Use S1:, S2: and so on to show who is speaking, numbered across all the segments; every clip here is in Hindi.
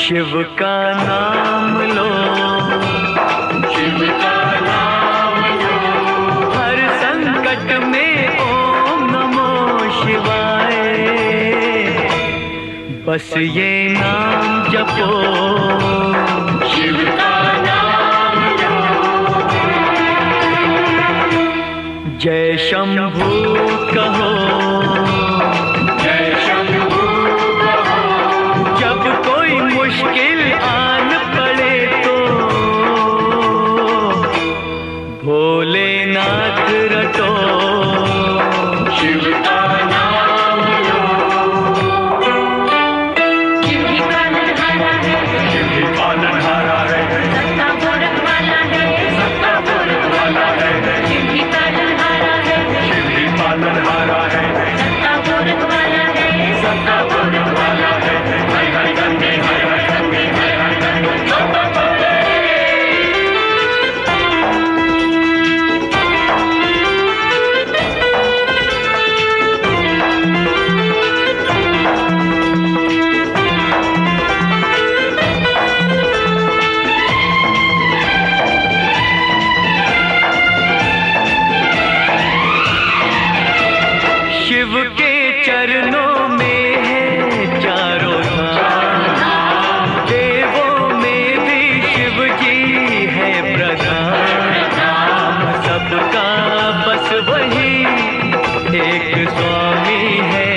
S1: शिव का नाम लो,
S2: शिव का नाम लो,
S1: हर संकट में ओम नमो शिवाय। बस ये नाम जपो,
S2: शिव का नाम लो,
S1: जय शंभू कहो,
S2: जय शंभू कहो।
S1: जब कोई मुश्किल आन पड़े तो भोलेनाथ रटो,
S2: शिव का नाम लो,
S3: शिव ही पालनहारा है,
S2: शिव ही पालनहारा है,
S3: सत्ता गोरख वाला है,
S2: सत्ता गोरख वाला है,
S3: शिव ही पालनहारा है,
S2: शिव ही पालनहारा है,
S3: सत्ता गोरख वाला है,
S2: सत्ता गोरख वाला है। हर हर गंगे, हर हर गंगे, हर हर गंगे, बाबा भोले।
S1: शिव के चरणों में है चारों धाम, देवों में भी शिव जी है प्रधान। सबका बस वही एक स्वामी है,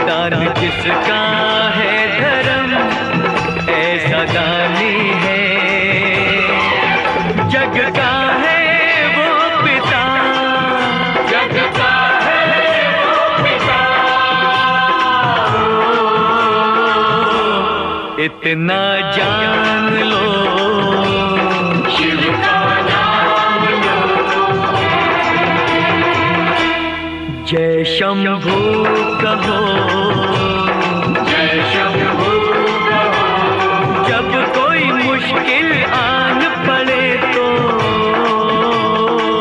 S1: दान जिसका है धर्म ऐसा दानी है। जग का है वो पिता,
S2: जग का है वो पिता,
S1: इतना जान लो,
S2: शिव का नाम लो,
S1: जय शंभू कहो,